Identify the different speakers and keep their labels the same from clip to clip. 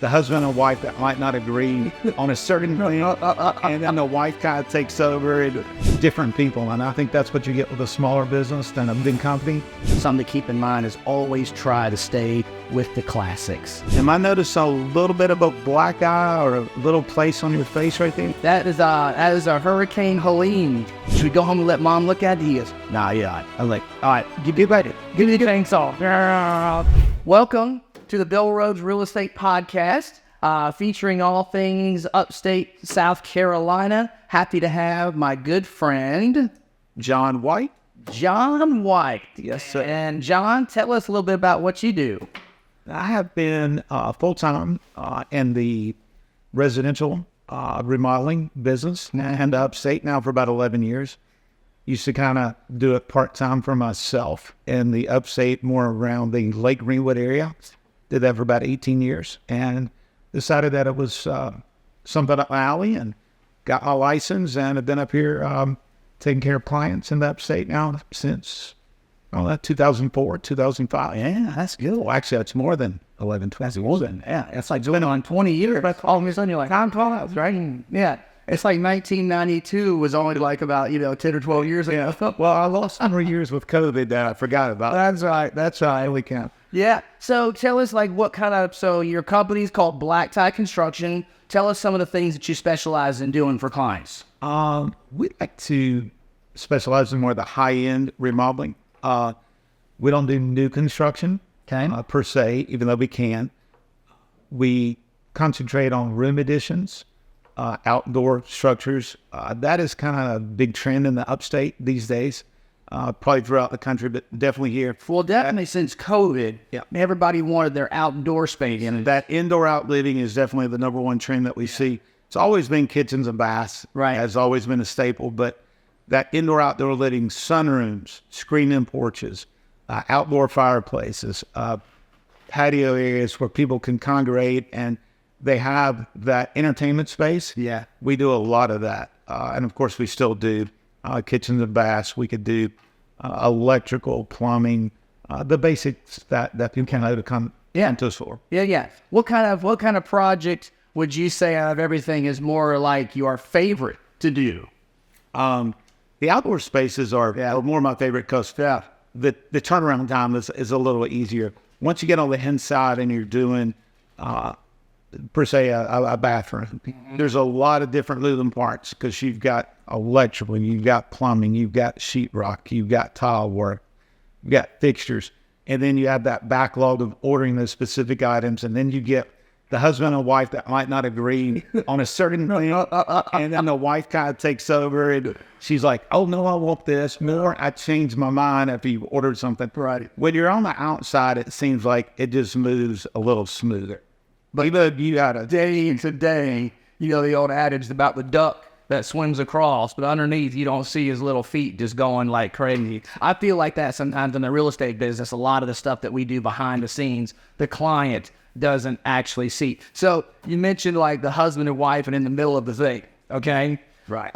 Speaker 1: the husband and wife that might not agree on a certain thing, and then the wife kind of takes over, and different people. And I think that's what you get with a smaller business than a big company.
Speaker 2: Something to keep in mind is always try to stay with the classics.
Speaker 1: Am I notice a little bit of a black eye or a little place on your face right there?
Speaker 2: That is a Hurricane Helene. Should we go home and let Mom look at it? He goes, nah, yeah. I'm like, all right, give me the chainsaw. Welcome to the Bill Rhodes Real Estate Podcast, featuring all things upstate South Carolina. Happy to have my good friend,
Speaker 1: John White.
Speaker 2: John White.
Speaker 1: Yes, sir.
Speaker 2: And John, tell us a little bit about what you do.
Speaker 1: I have been full-time in the residential remodeling business and upstate now for about 11 years. Used to kind of do it part-time for myself in the upstate, more around the Lake Greenwood area. Did that for about 18 years and decided that it was something up my alley and got my license and have been up here taking care of clients in the upstate now since 2004, 2005.
Speaker 2: Yeah, that's good.
Speaker 1: Well, actually, it's more than 11, 12.
Speaker 2: That's more than, yeah. It's like going on 20 years. All of a sudden, you're like, time flies, right? Yeah. It's like 1992 was only like about, 10 or 12 years ago.
Speaker 1: Well, I lost 100 years with COVID that I forgot about.
Speaker 2: That's right. That's right.
Speaker 1: We can.
Speaker 2: Yeah. So tell us so your company's called Black Tie Construction. Tell us some of the things that you specialize in doing for clients.
Speaker 1: We like to specialize in more of the high-end remodeling. We don't do new construction per se, even though we can. We concentrate on room additions, outdoor structures. That is kind of a big trend in the upstate these days. Probably throughout the country, but definitely here.
Speaker 2: Well, definitely since COVID, everybody wanted their outdoor space.
Speaker 1: And that indoor-out living is definitely the number one trend that we see. It's always been kitchens and baths.
Speaker 2: Right.
Speaker 1: Has always been a staple, but that indoor-outdoor living, sunrooms, screen-in porches, outdoor fireplaces, patio areas where people can congregate and they have that entertainment space.
Speaker 2: Yeah.
Speaker 1: We do a lot of that. And of course, we still do kitchens and baths. We could do electrical, plumbing, the basics that people can have to come into us for.
Speaker 2: Yeah. What kind of project would you say out of everything is more like your favorite to do?
Speaker 1: The outdoor spaces are more my favorite because the turnaround time is a little easier. Once you get on the inside and you're doing, per se, a bathroom, there's a lot of different moving parts because you've got electrical, you've got plumbing, you've got sheetrock, you've got tile work, you've got fixtures, and then you have that backlog of ordering those specific items, and then you get the husband and wife that might not agree on a certain thing, and then the wife kind of takes over, and she's like, oh, no, I want this more. I changed my mind after you ordered something.
Speaker 2: Right.
Speaker 1: When you're on the outside, it seems like it just moves a little smoother. But you got a
Speaker 2: day to day, the old adage about the duck that swims across, but underneath you don't see his little feet just going like crazy. I feel like that sometimes in the real estate business. A lot of the stuff that we do behind the scenes, the client doesn't actually see. So you mentioned like the husband and wife and in the middle of the thing, okay?
Speaker 1: Right.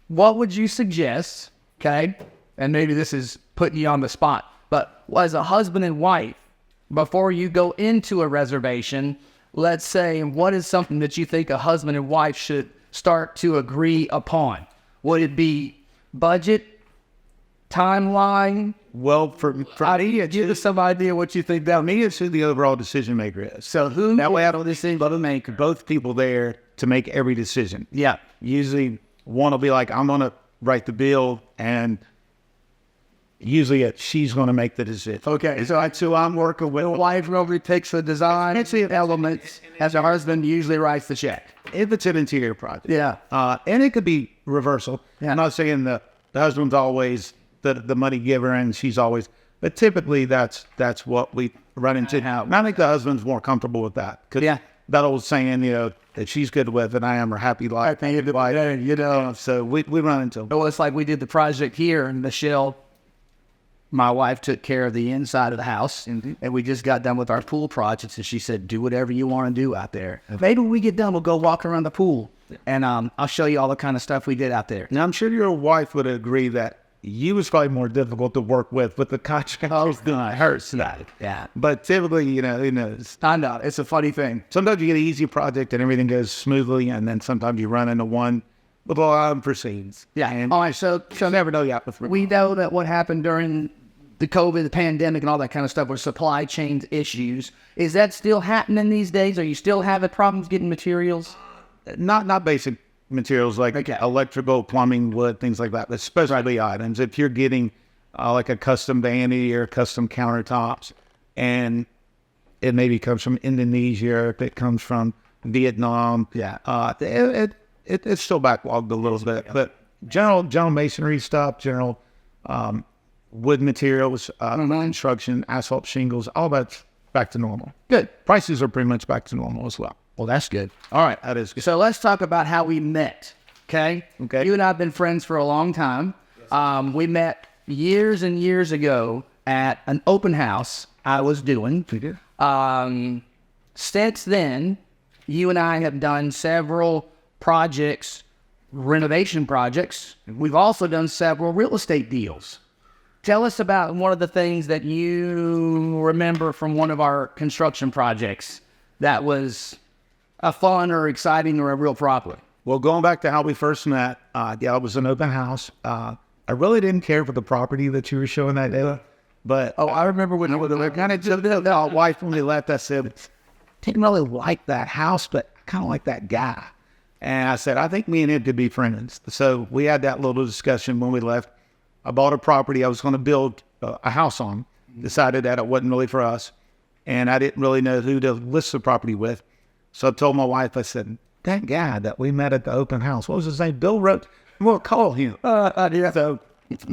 Speaker 2: What would you suggest, okay? And maybe this is putting you on the spot, but as a husband and wife, before you go into a reservation, let's say, what is something that you think a husband and wife should start to agree upon? Would it be budget, timeline?
Speaker 1: Well, for
Speaker 2: idea, give us some idea what you think that
Speaker 1: me, it's who the overall decision maker is.
Speaker 2: So who?
Speaker 1: That way, I don't decision maker. Both people there to make every decision.
Speaker 2: Yeah.
Speaker 1: Usually, one will be like, I'm going to write the bill, and usually she's going to make the decision.
Speaker 2: Okay,
Speaker 1: so I'm working with.
Speaker 2: The wife normally takes the design elements, as the husband usually writes the check.
Speaker 1: If it's an interior project.
Speaker 2: Yeah.
Speaker 1: And it could be reversal.
Speaker 2: Yeah.
Speaker 1: I'm not saying the husband's always the money giver and she's always, but typically that's what we run into. And I think the husband's more comfortable with that. Cause that old saying, that she's good with and I am her happy life. So we run into.
Speaker 2: Well, it's like we did the project here in Michelle. My wife took care of the inside of the house, and we just got done with our pool projects, and she said, do whatever you want to do out there. Maybe when we get done, we'll go walk around the pool, and I'll show you all the kind of stuff we did out there.
Speaker 1: Now, I'm sure your wife would agree that you was probably more difficult to work with the contractors than it hurts.
Speaker 2: Yeah.
Speaker 1: But typically, who knows?
Speaker 2: I know. It's a funny thing.
Speaker 1: Sometimes you get an easy project and everything goes smoothly, and then sometimes you run into one with a lot of unforeseens.
Speaker 2: Yeah.
Speaker 1: And
Speaker 2: All right. So
Speaker 1: you never know yet.
Speaker 2: we know that what happened during the COVID, the pandemic, and all that kind of stuff were supply chain issues. Is that still happening these days? Are you still having problems getting materials?
Speaker 1: Not basic materials like electrical, plumbing, wood, things like that, but specialty items. If you're getting like a custom vanity or custom countertops, and it maybe comes from Indonesia, if it comes from Vietnam, it's still backlogged a little bit. But general masonry stuff, general wood materials, construction, asphalt shingles, all that's back to normal.
Speaker 2: Good.
Speaker 1: Prices are pretty much back to normal as well.
Speaker 2: Well, that's good. All right.
Speaker 1: That is good.
Speaker 2: So let's talk about how we met. Okay. You and I have been friends for a long time. We met years and years ago at an open house I was doing.
Speaker 1: We did.
Speaker 2: Since then, you and I have done several projects, renovation projects. We've also done several real estate deals. Tell us about one of the things that you remember from one of our construction projects that was a fun or exciting or a real problem.
Speaker 1: Well, going back to how we first met, it was an open house. I really didn't care for the property that you were showing that day, but
Speaker 2: I remember when
Speaker 1: I kind of just, my wife, when we left, I said, didn't really like that house, but I kind of like that guy. And I said, I think me and him could be friends. So we had that little discussion when we left. I bought a property I was going to build a house on, decided that it wasn't really for us, and I didn't really know who to list the property with. So I told my wife, I said, that guy that we met at the open house, what was his name? Bill Rhodes. We'll call him. So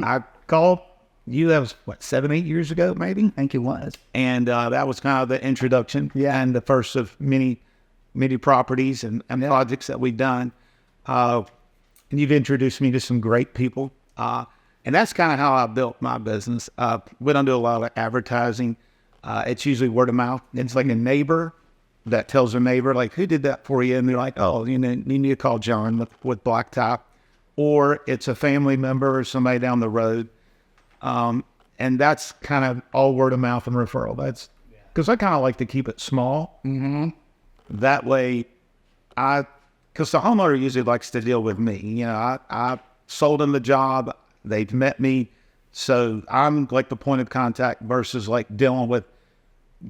Speaker 1: I called you, that was, 7, 8 years ago, maybe?
Speaker 2: I think it was.
Speaker 1: And that was kind of the introduction and the first of many properties and projects that we've done. And you've introduced me to some great people. And that's kind of how I built my business. We don't do a lot of advertising. It's usually word of mouth. It's like a neighbor that tells a neighbor, like, who did that for you? And they're like, oh, you need to call John with Blacktop. Or it's a family member or somebody down the road. And that's kind of all word of mouth and referral. That's because I kind of like to keep it small. Mm-hmm. That way, because the homeowner usually likes to deal with me. I sold them the job. They've met me. So I'm like the point of contact versus like dealing with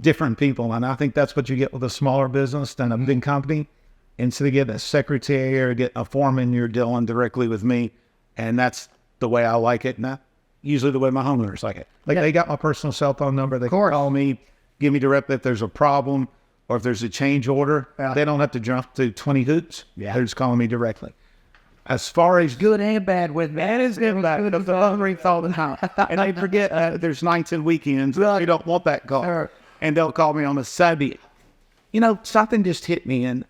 Speaker 1: different people. And I think that's what you get with a smaller business than a big company. Instead of getting a secretary or getting a foreman, you're dealing directly with me. And that's the way I like it. And that's usually the way my homeowners like it. Like they got my personal cell phone number. They can call me, give me directly if there's a problem or if there's a change order. They don't have to jump to 20 hoops. They're just calling me directly. As far as
Speaker 2: good and bad with me.
Speaker 1: that is good and bad. The hungry all the time. And I forget there's nights and weekends. You don't want that call. And they'll call me on a Saturday. Something just hit me and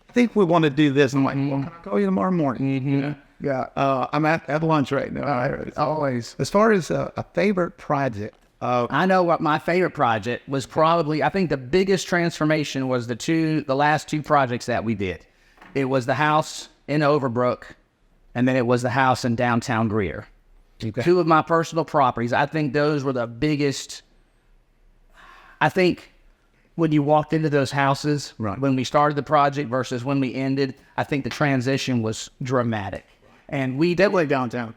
Speaker 1: I think we want to do this. I'm like, well, can I call you tomorrow morning?
Speaker 2: Mm-hmm.
Speaker 1: Yeah. I'm at lunch right now.
Speaker 2: Always.
Speaker 1: As far as a favorite project.
Speaker 2: I know what my favorite project was probably, I think the biggest transformation was the last two projects that we did. It was the house in Overbrook, and then it was the house in downtown Greer. Okay. Two of my personal properties. I think those were the biggest. I think when you walked into those houses, when we started the project versus when we ended, I think the transition was dramatic. And we
Speaker 1: definitely downtown.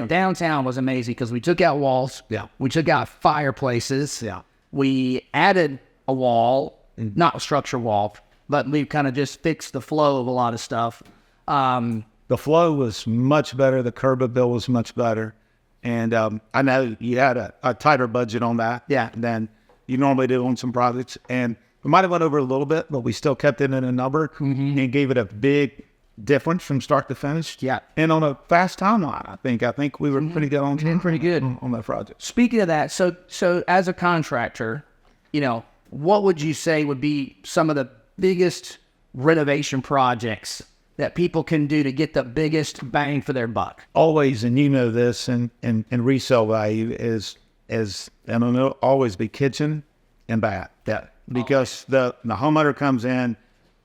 Speaker 2: Downtown was amazing because we took out walls. Yeah. We took out fireplaces. Yeah. We added a wall, not a structure wall, but we kind of just fixed the flow of a lot of stuff.
Speaker 1: The flow was much better. The curb appeal was much better. And I know you had a tighter budget on that than you normally do on some projects. And we might have went over a little bit, but we still kept it in a number and gave it a big difference from start to finish. Yeah. And on a fast timeline, I think we were pretty good on that project.
Speaker 2: Speaking of that, so as a contractor, what would you say would be some of the biggest renovation projects that people can do to get the biggest bang for their buck?
Speaker 1: Always, and this, and resale value is and it'll always be kitchen and bath. Yeah. Because the homeowner comes in,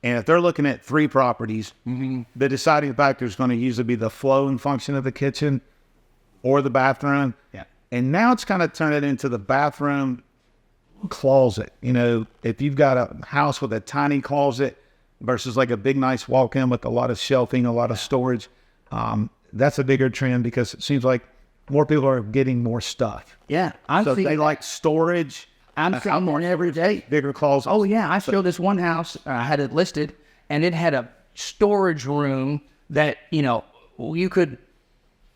Speaker 1: and if they're looking at 3 properties, the deciding factor is going to usually be the flow and function of the kitchen or the bathroom.
Speaker 2: Yeah.
Speaker 1: And now it's kind of turned it into the bathroom closet. You know, if you've got a house with a tiny closet versus like a big, nice walk-in with a lot of shelving, a lot of storage, that's a bigger trend because it seems like more people are getting more stuff.
Speaker 2: Yeah. I'm
Speaker 1: So
Speaker 2: seeing
Speaker 1: they like storage,
Speaker 2: I'm seeing more every day.
Speaker 1: bigger closets.
Speaker 2: Oh yeah, I showed this one house. I had it listed, and it had a storage room that you could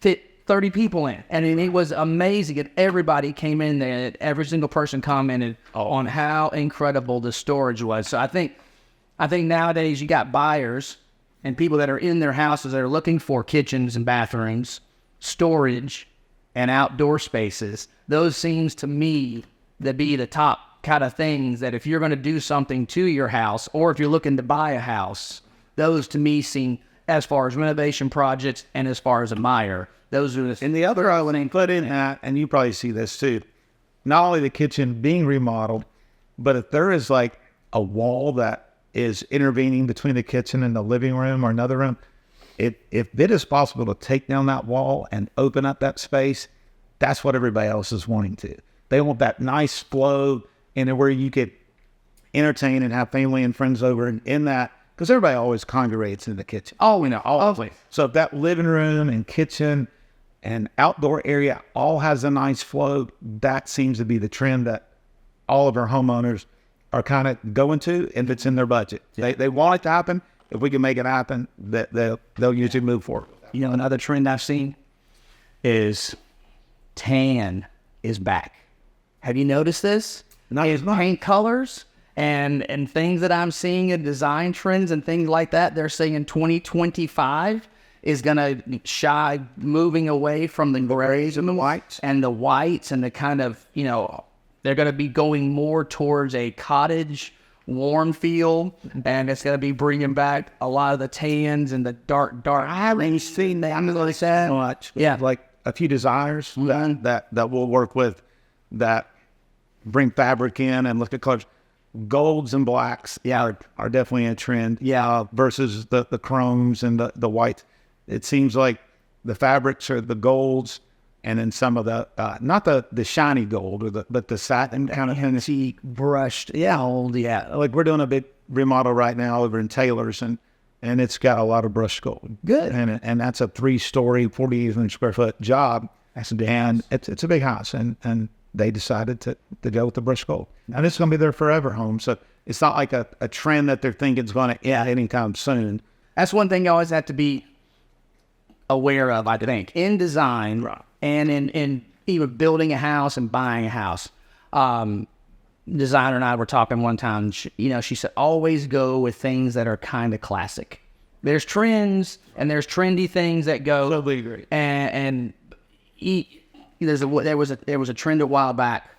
Speaker 2: fit 30 people in, and it was amazing. And everybody came in there. Every single person commented on how incredible the storage was. So I think nowadays you got buyers and people that are in their houses that are looking for kitchens and bathrooms, storage, and outdoor spaces. Those seems to me to be the top kind of things that if you're going to do something to your house, or if you're looking to buy a house, those to me seem, as far as renovation projects and as far as a buyer, those are the.
Speaker 1: And the other element put in that, and you probably see this too, not only the kitchen being remodeled, but if there is like a wall that is intervening between the kitchen and the living room or another room, if it is possible to take down that wall and open up that space, that's what everybody else is wanting to. They want that nice flow in where you could entertain and have family and friends over in that, because everybody always congregates in the kitchen.
Speaker 2: Oh, we know. Always.
Speaker 1: So if that living room and kitchen and outdoor area all has a nice flow, that seems to be the trend that all of our homeowners are kind of going to, if it's in their budget. Yeah. They want it to happen. If we can make it happen, they'll usually move forward.
Speaker 2: Another trend I've seen is tan is back. Have you noticed this? Paint colors and things that I'm seeing in design trends and things like that. They're saying 2025 is going to moving away from the grays and the whites and the kind of, they're going to be going more towards a cottage warm feel, and it's going to be bringing back a lot of the tans and the dark.
Speaker 1: I haven't seen that much.
Speaker 2: Yeah.
Speaker 1: Like a few desires that we'll work with that bring fabric in and look at colors. Golds and blacks are definitely a trend.
Speaker 2: Yeah.
Speaker 1: Versus the chromes and the white. It seems like the fabrics are the golds, and then some of the not the shiny gold but the satin kind of
Speaker 2: antique brushed.
Speaker 1: Like we're doing a big remodel right now over in Taylor's, and it's got a lot of brushed gold.
Speaker 2: Good.
Speaker 1: And that's a 3-story, 48 square foot job. And it's a big house, and they decided to go with the brushed gold. And it's going to be their forever home. So it's not like a trend that they're thinking is going to end anytime soon.
Speaker 2: That's one thing you always have to be aware of, I think, in design, right, and in even building a house and buying a house. Designer and I were talking one time. She said, always go with things that are kind of classic. There's trends and there's trendy things that go.
Speaker 1: Totally agree.
Speaker 2: There was a trend a while back.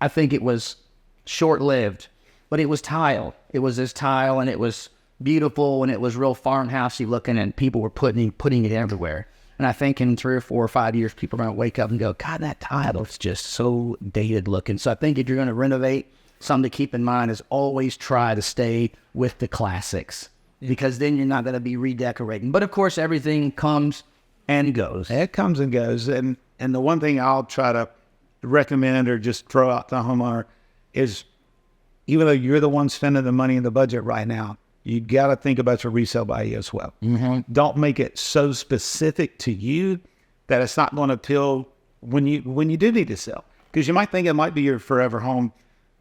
Speaker 2: I think it was short-lived, but it was tile. It was this tile, and it was beautiful, and it was real farmhousey looking, and people were putting it everywhere. And I think in 3 or 4 or 5 years, people are going to wake up and go, God, that tile is just so dated looking. So I think if you're going to renovate, something to keep in mind is always try to stay with the classics, because then you're not going to be redecorating. But of course, everything comes and goes.
Speaker 1: It comes and goes. And the one thing I'll try to recommend or just throw out to the homeowner is, even though you're the one spending the money in the budget right now, you got to think about your resale value as well.
Speaker 2: Mm-hmm.
Speaker 1: Don't make it so specific to you that it's not going to appeal when you do need to sell. Because you might think it might be your forever home,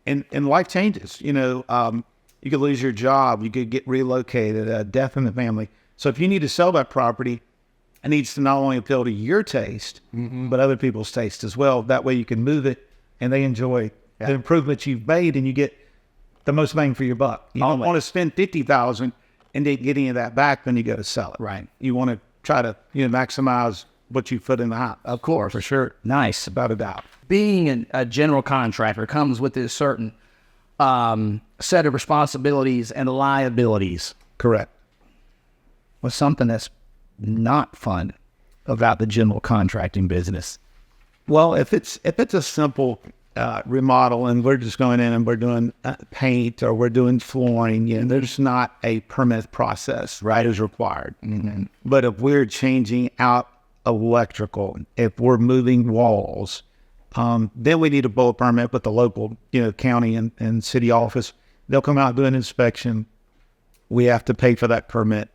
Speaker 1: and life changes. You could lose your job, you could get relocated, death in the family. So if you need to sell that property, it needs to not only appeal to your taste, but other people's taste as well. That way you can move it, and they enjoy the improvements you've made, and you get the most bang for your buck. You don't want to spend $50,000 and then get any of that back when you go to sell it.
Speaker 2: Right.
Speaker 1: You want to try to maximize what you put in the house.
Speaker 2: Of course.
Speaker 1: For sure.
Speaker 2: Nice.
Speaker 1: Without a doubt.
Speaker 2: Being a general contractor comes with a certain set of responsibilities and liabilities.
Speaker 1: Correct.
Speaker 2: What's something that's not fun about the general contracting business?
Speaker 1: Well, if it's a simple remodel, and we're just going in and we're doing paint or we're doing flooring, there's not a permit process, right, is required.
Speaker 2: Mm-hmm.
Speaker 1: But if we're changing out electrical, if we're moving walls, then we need to pull a permit with the local, county and city office. They'll come out and do an inspection. We have to pay for that permit.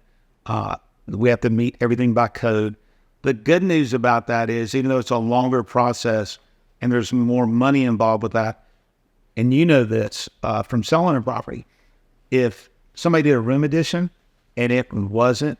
Speaker 1: We have to meet everything by code. The good news about that is, even though it's a longer process and there's more money involved with that, and you know this from selling a property, if somebody did a room addition and it wasn't,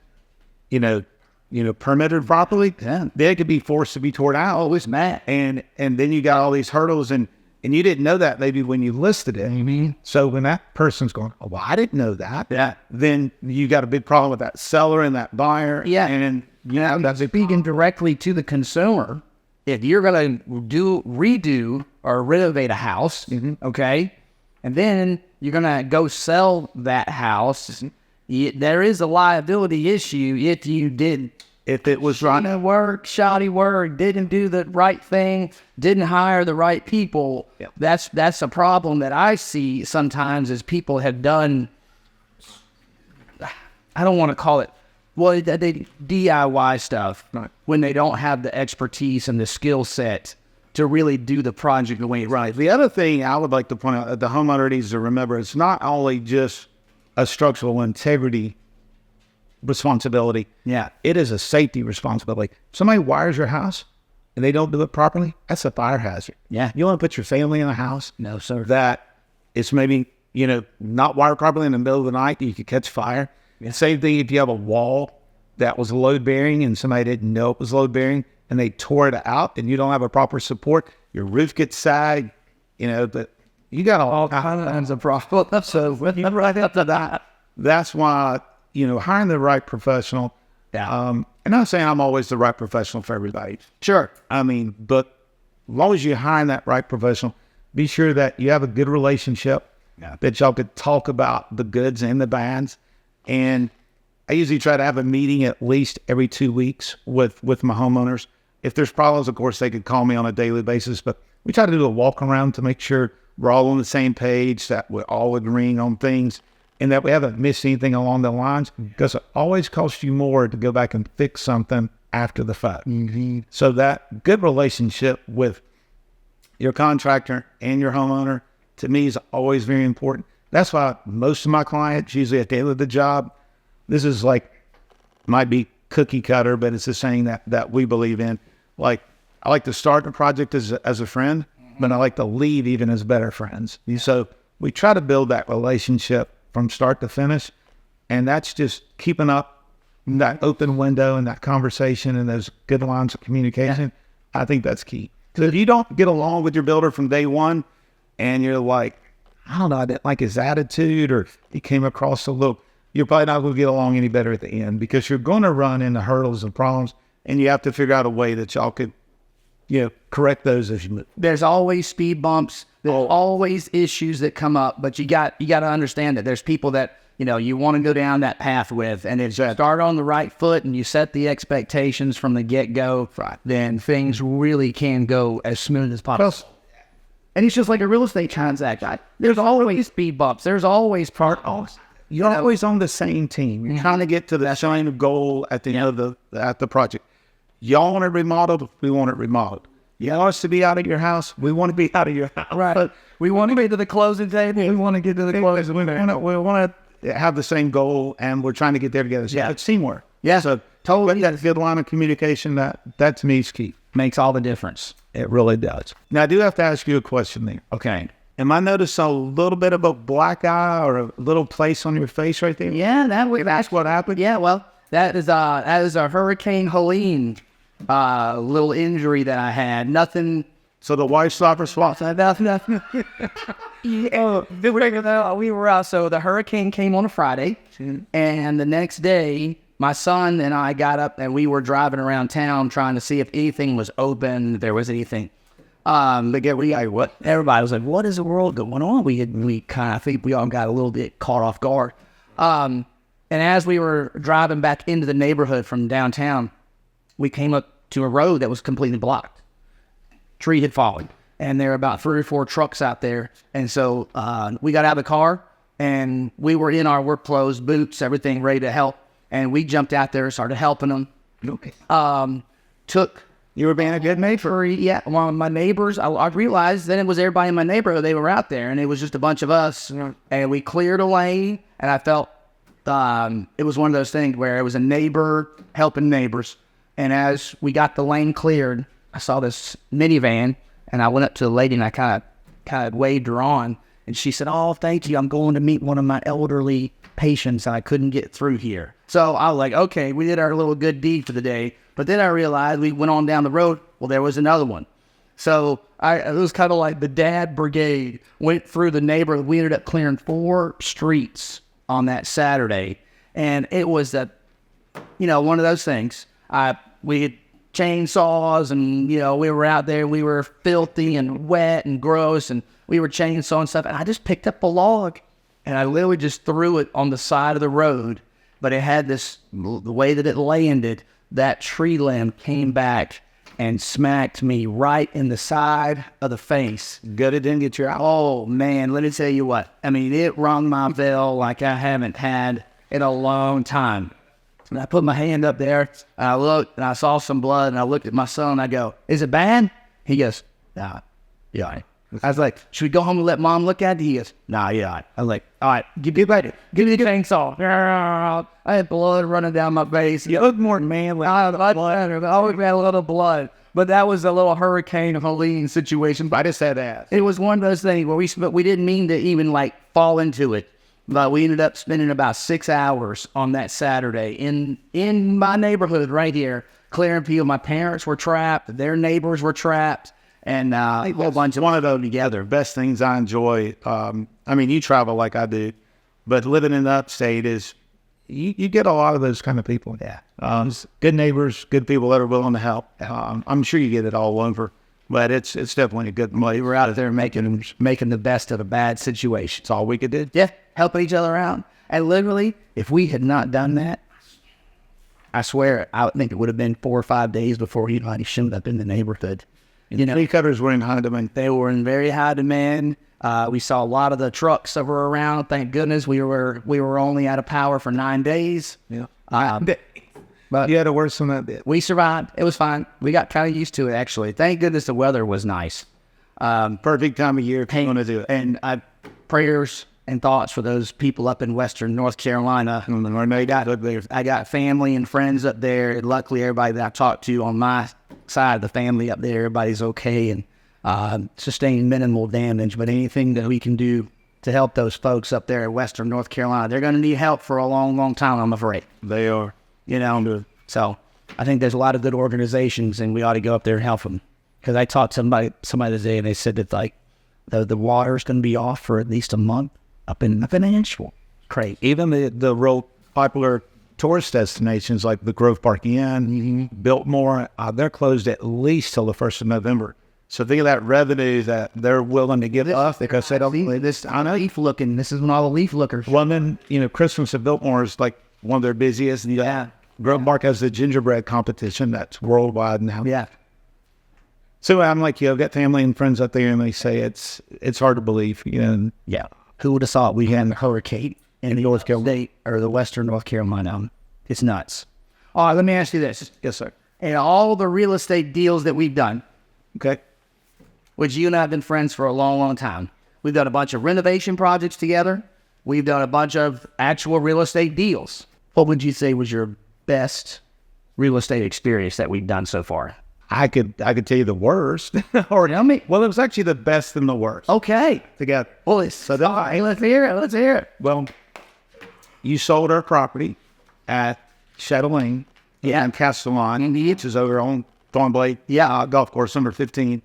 Speaker 1: permitted properly, they could be forced to be torn out.
Speaker 2: Oh, it's mad.
Speaker 1: And then you got all these hurdles, and you didn't know that maybe when you listed it.
Speaker 2: Mm-hmm.
Speaker 1: So when that person's going, oh, well, I didn't know that.
Speaker 2: Yeah.
Speaker 1: Then you got a big problem with that seller and that buyer.
Speaker 2: Yeah.
Speaker 1: And
Speaker 2: that's speaking directly to the consumer. If you're going to redo or renovate a house, okay, and then you're going to go sell that house, there is a liability issue if you did.
Speaker 1: If it was right,
Speaker 2: shoddy work, didn't do the right thing, didn't hire the right people, that's a problem that I see sometimes is people have done, I don't want to call it, they DIY stuff when they don't have the expertise and the skill set to really do the project the way it's right.
Speaker 1: The other thing I would like to point out that the homeowner needs to remember, it's not only just a structural integrity responsibility.
Speaker 2: Yeah.
Speaker 1: It is a safety responsibility. If somebody wires your house and they don't do it properly, that's a fire hazard.
Speaker 2: Yeah.
Speaker 1: You want to put your family in a house?
Speaker 2: No, sir.
Speaker 1: That it's maybe, not wired properly in the middle of the night, you could catch fire. Yeah. Same thing if you have a wall that was load bearing and somebody didn't know it was load bearing and they tore it out and you don't have a proper support, your roof gets sagged, but you got all kinds of problems. So right up to that, that's why, hiring the right professional.
Speaker 2: Yeah.
Speaker 1: And not saying I'm always the right professional for everybody.
Speaker 2: Sure.
Speaker 1: But as long as you hire that right professional, be sure that you have a good relationship, that y'all could talk about the goods and the bads. And I usually try to have a meeting at least every 2 weeks with my homeowners. If there's problems, of course, they could call me on a daily basis, but we try to do a walk around to make sure we're all on the same page, that we're all agreeing on things, and that we haven't missed anything along the lines, because it always costs you more to go back and fix something after the fact.
Speaker 2: Mm-hmm.
Speaker 1: So that good relationship with your contractor and your homeowner, to me, is always very important. That's why most of my clients, usually at the end of the job, this is might be cookie cutter, but it's a saying that we believe in. I like to start the project as a friend, but I like to leave even as better friends. So we try to build that relationship from start to finish, and that's just keeping up that open window and that conversation and those good lines of communication. I think that's key. Because if you don't get along with your builder from day one, and you're like, I don't know, I didn't like his attitude, or he came across a little, you're probably not going to get along any better at the end, because you're going to run into hurdles and problems, and you have to figure out a way that y'all could, correct those as you move.
Speaker 2: There's always speed bumps. There's always issues that come up, but you got to understand that there's people that, you want to go down that path with, and if you start on the right foot and you set the expectations from the get-go, then things really can go as smooth as possible. And it's just like a real estate transaction. There's always speed bumps. There's always problems.
Speaker 1: You're always on the same team. You're trying to get to the same goal at the end of the project. Y'all want it remodeled? We want it remodeled. You want us to be out of your house? We want to be out of your house.
Speaker 2: Right. We want to get to the closing table.
Speaker 1: We want to get to the closing. We want to have the same goal, and we're trying to get there together. So it's teamwork.
Speaker 2: Yeah.
Speaker 1: So totally, that good line of communication, that to me is key.
Speaker 2: Makes all the difference.
Speaker 1: It really does. Now, I do have to ask you a question there.
Speaker 2: Okay.
Speaker 1: Am I noticing a little bit of a black eye or a little place on your face right there?
Speaker 2: Yeah, that's
Speaker 1: what happened.
Speaker 2: Yeah, well, that is a Hurricane Helene little injury that I had. Nothing.
Speaker 1: So the wife slapper swap.
Speaker 2: Nothing. We were out. So the hurricane came on a Friday, and the next day, my son and I got up and we were driving around town trying to see if anything was open, if there was anything. Everybody was like, "What is the world going on?" We kind of think we all got a little bit caught off guard. And as we were driving back into the neighborhood from downtown, we came up to a road that was completely blocked. Tree had fallen, and there were about 3 or 4 trucks out there. And so we got out of the car, and we were in our work clothes, boots, everything ready to help. And we jumped out there and started helping them.
Speaker 1: Okay.
Speaker 2: took.
Speaker 1: You were being a good neighbor.
Speaker 2: Yeah, one of my neighbors, I realized then it was everybody in my neighborhood. They were out there, and it was just a bunch of us, and we cleared a lane, and I felt it was one of those things where it was a neighbor helping neighbors. And as we got the lane cleared, I saw this minivan, and I went up to the lady, and I kind of waved her on, and she said, "Oh, thank you. I'm going to meet one of my elderly patients, and I couldn't get through here." So I was like, okay, we did our little good deed for the day. But then I realized we went on down the road. Well, there was another one. So it was kind of like the dad brigade went through the neighborhood. We ended up clearing 4 streets on that Saturday. And it was one of those things. We had chainsaws and, we were out there. We were filthy and wet and gross. And we were chainsawing stuff. And I just picked up a log and I literally just threw it on the side of the road. But it had the way that it landed, that tree limb came back and smacked me right in the side of the face.
Speaker 1: Good it didn't get your eye.
Speaker 2: Oh, man, let me tell you what. I mean, it rung my bell like I haven't had in a long time. And I put my hand up there, and I looked, and I saw some blood, and I looked at my son, and I go, "Is it bad?" He goes, "Nah, yeah." I was like, "Should we go home and let Mom look at it?" He goes, "Nah, yeah." I was like, "All right, give me the chainsaw." I had blood running down my face.
Speaker 1: You look more manly.
Speaker 2: I always had a little blood. But that was a little Hurricane Helene situation.
Speaker 1: I just had ass.
Speaker 2: It was one of those things where we didn't mean to even fall into it. But we ended up spending about 6 hours on that Saturday in my neighborhood right here, clearing people. My parents were trapped. Their neighbors were trapped. And a whole bunch of
Speaker 1: one of those together. Best things I enjoy. You travel like I do, but living in the upstate is you get a lot of those kind of people.
Speaker 2: Yeah.
Speaker 1: Good neighbors, good people that are willing to help. I'm sure you get it all over, but it's definitely a good.
Speaker 2: We were out there making the best of a bad situation.
Speaker 1: It's all we could do.
Speaker 2: Yeah, helping each other out. And literally, if we had not done that, I swear, I think it would have been 4 or 5 days before anybody showed up in the neighborhood.
Speaker 1: Tree cutters were in high demand.
Speaker 2: They were in very high demand. We saw a lot of the trucks that were around. Thank goodness we were only out of power for 9 days.
Speaker 1: Yeah.
Speaker 2: But
Speaker 1: you had to work some of that bit.
Speaker 2: We survived. It was fine. We got kind of used to it, actually. Thank goodness the weather was nice.
Speaker 1: Perfect time of year if you want to do it.
Speaker 2: And prayers and thoughts for those people up in Western North Carolina. I got family and friends up there. And luckily, everybody that I talked to on my side of the family up there, everybody's okay and sustained minimal damage. But anything that we can do to help those folks up there in Western North Carolina, they're going to need help for a long, long time, I'm afraid.
Speaker 1: They are.
Speaker 2: So I think there's a lot of good organizations, and we ought to go up there and help them. Because I talked to somebody today, and they said that the water's going to be off for at least a month up in Asheville. Crazy.
Speaker 1: Even the real popular tourist destinations like the Grove Park Inn, Biltmore, they're closed at least till the 1st of November. So think of that revenue that they're willing to give us because they don't.
Speaker 2: I know leaf looking. This is when all the leaf lookers.
Speaker 1: Well, then Christmas at Biltmore is like one of their busiest. Grove Park has the gingerbread competition that's worldwide now.
Speaker 2: Yeah.
Speaker 1: So I'm like, I've got family and friends up there, and they say it's hard to believe.
Speaker 2: Yeah. Who would have thought we had a hurricane in the North Carolina or the Western North Carolina? It's nuts. All right, let me ask you this.
Speaker 1: Yes, sir.
Speaker 2: In all the real estate deals that we've done,
Speaker 1: okay,
Speaker 2: which you and I have been friends for a long, long time. We've done a bunch of renovation projects together. We've done a bunch of actual real estate deals. What would you say was your best real estate experience that we've done so far?
Speaker 1: I could tell you the worst.
Speaker 2: Or tell me.
Speaker 1: Well, it was actually the best and the worst.
Speaker 2: Okay.
Speaker 1: Together.
Speaker 2: Well, let's hear it. Let's hear it.
Speaker 1: Well, you sold our property at Chatelaine in Castellon, which is over on Thornblade golf course, number 15.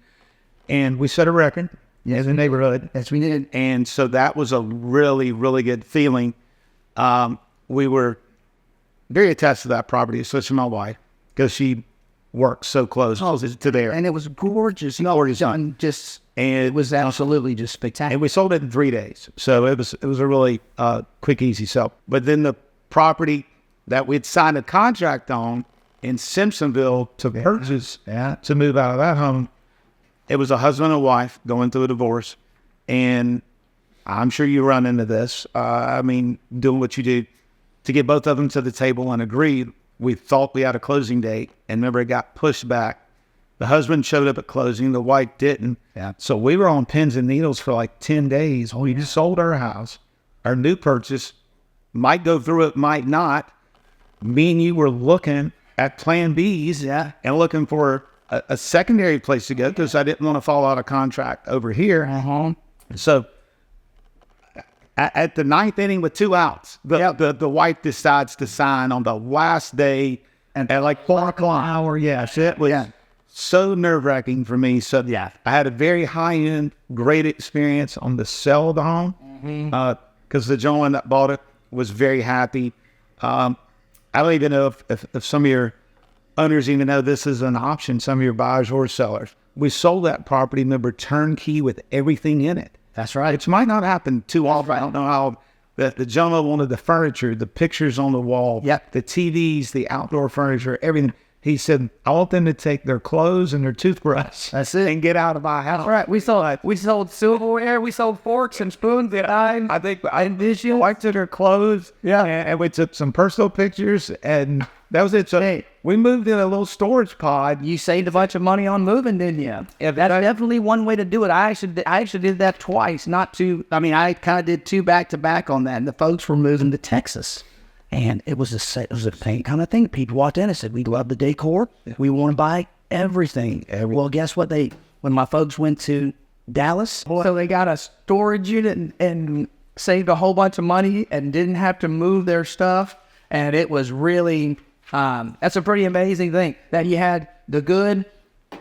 Speaker 1: And we set a record in the neighborhood.
Speaker 2: Yes, we did.
Speaker 1: And so that was a really, really good feeling. We were very attached to that property, especially my wife, because she worked so close to there.
Speaker 2: And it was gorgeous. And it was absolutely just spectacular.
Speaker 1: And we sold it in 3 days. So it was a really quick, easy sell. But then the property that we'd signed a contract on in Simpsonville to purchase, to move out of that home, it was a husband and wife going through a divorce. And I'm sure you run into this. Doing what you do to get both of them to the table and agree we thought we had a closing date, and remember it got pushed back. The husband showed up at closing, the wife didn't.
Speaker 2: Yeah.
Speaker 1: So we were on pins and needles for like 10 days. We just sold our house. Our new purchase might go through, it might not. Me and you were looking at plan Bs,
Speaker 2: Yeah.
Speaker 1: and looking for a secondary place to go because I didn't want to fall out of contract over here. So at the ninth inning with 2 outs, the wife decides to sign on the last day and at like 4 o'clock.
Speaker 2: Hour,
Speaker 1: Yes, it was so nerve-wracking for me. So
Speaker 2: Yeah.
Speaker 1: I had a very high-end, great experience on the sell of the home because the gentleman that bought it was very happy. I don't even know if some of your owners even know this is an option, some of your buyers or sellers. We sold that property, remember, turnkey with everything in it.
Speaker 2: That's right.
Speaker 1: Which might not happen too often. I don't know how the gentleman wanted the furniture, the pictures on the wall,
Speaker 2: Yep.
Speaker 1: the TVs, the outdoor furniture, everything. He said, I want them to take their clothes and their toothbrush.
Speaker 2: That's it.
Speaker 1: And get out of my house.
Speaker 2: All right, we sold silverware, we sold forks and spoons and knives.
Speaker 1: I think I wife took her clothes.
Speaker 2: Yeah.
Speaker 1: And we took some personal pictures, and that was it. So hey, we moved in a little storage pod.
Speaker 2: You saved a bunch of money on moving, didn't you? Yeah, that's definitely one way to do it. I actually did that twice. I kind of did 2 back-to-back on that. And the folks were moving to Texas. And it was the same kind of thing. People walked in and said, we love the decor. We want to buy everything. Well, guess what? When my folks went to Dallas, so they got a storage unit and saved a whole bunch of money and didn't have to move their stuff. And it was really, that's a pretty amazing thing that you had the good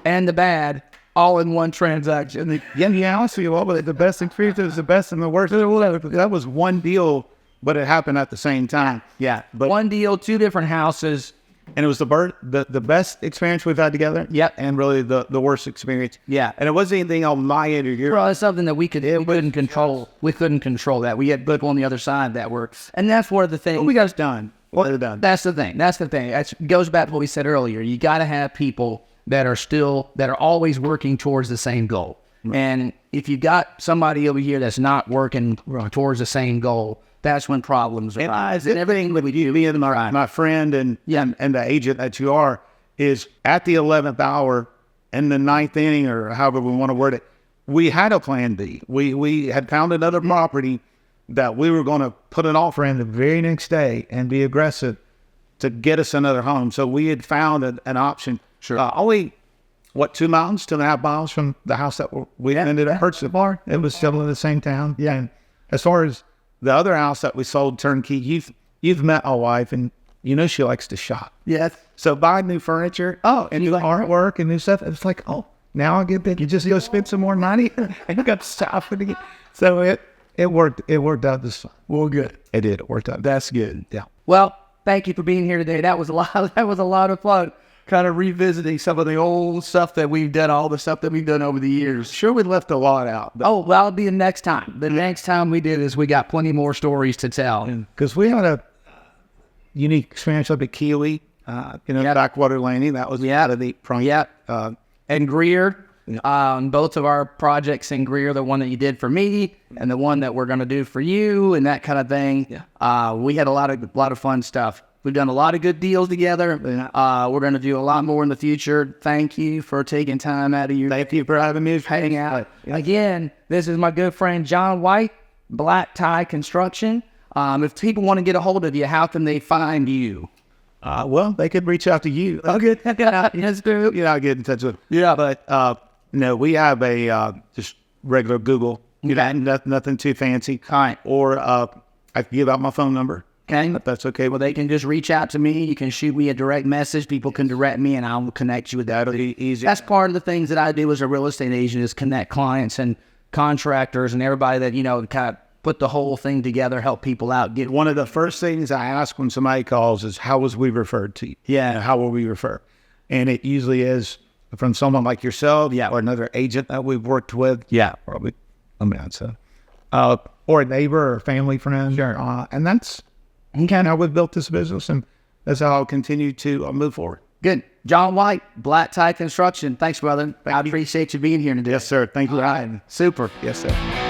Speaker 2: and the bad all in one transaction.
Speaker 1: Yeah, honestly, the best experience is the best and the worst. That was one deal, but it happened at the same time.
Speaker 2: Yeah,
Speaker 1: But
Speaker 2: one deal, 2 different houses.
Speaker 1: And it was the best experience we've had together.
Speaker 2: Yep.
Speaker 1: And really the worst experience.
Speaker 2: Yeah.
Speaker 1: And it wasn't anything on my end or your.
Speaker 2: Well, it's something that we couldn't control. We couldn't control that. We had people on the other side that were, and that's one of the things.
Speaker 1: We got it done. Well done.
Speaker 2: That's the thing. It goes back to what we said earlier. You got to have people that are always working towards the same goal. Right. And if you got somebody over here that's not working towards the same goal, that's when problems arise. And everything that we do, me and my friend and the agent that you are, is at the 11th hour in the 9th inning, or however we want to word it, we had a plan B. We had found another property that we were going to put an offer in the very next day and be aggressive to get us another home. So we had found an option. Sure.
Speaker 1: Only, 2.5 miles from the house that we ended up purchasing. It was still in the same town. Yeah. And as far as the other house that we sold turnkey, you've met my wife, and you know she likes to shop.
Speaker 2: Yes.
Speaker 1: So buying new furniture, and new artwork and new stuff, it's like, now I get that you just go spend some more money and you got to shop it again. So it worked out this fun.
Speaker 2: Well, good.
Speaker 1: It did. It worked out.
Speaker 2: That's good.
Speaker 1: Yeah.
Speaker 2: Well, thank you for being here today. That was a lot of fun. Kind of revisiting some of the old stuff that we've done, all the stuff that we've done over the years.
Speaker 1: Sure, we left a lot out.
Speaker 2: Well, that'll be the next time. The next time we did is we got plenty more stories to tell.
Speaker 1: Because we had a unique experience up at Keeley, Backwater Landing. That was the neat project.
Speaker 2: And Greer, both of our projects in Greer, the one that you did for me and the one that we're going to do for you and that kind of thing. Yeah. We had a lot of fun stuff. We've done a lot of good deals together. We're going to do a lot more in the future. Thank you for taking time out of your day.
Speaker 1: Thank you for having me.
Speaker 2: Hang out. Again, this is my good friend John White, Black Tie Construction. If people want to get a hold of you, how can they find you?
Speaker 1: Well, they could reach out to you.
Speaker 2: Okay. Yes, dude.
Speaker 1: I'll get in touch with them.
Speaker 2: Yeah.
Speaker 1: But no, we have a just regular Google. Nothing too fancy.
Speaker 2: All right.
Speaker 1: Or I can give out my phone number.
Speaker 2: Okay.
Speaker 1: If that's okay.
Speaker 2: Well, they can just reach out to me. You can shoot me a direct message. People can direct me, and I'll connect you with that.
Speaker 1: That'll be easy.
Speaker 2: That's part of the things that I do as a real estate agent, is connect clients and contractors and everybody that, kind of put the whole thing together, help people out. Get
Speaker 1: one of the first things I ask when somebody calls is, how was we referred to you?
Speaker 2: Yeah.
Speaker 1: How will we refer? And it usually is from someone like yourself, or another agent that we've worked with.
Speaker 2: Yeah.
Speaker 1: Probably. Or a neighbor or a family friend.
Speaker 2: Sure.
Speaker 1: And that's kind of how we've built this business, and that's how I'll continue to move forward.
Speaker 2: Good. John White, Black Tie Construction. Thanks, brother. I appreciate you being here today.
Speaker 1: Yes, sir. Thank you.
Speaker 2: Super.
Speaker 1: Yes, sir.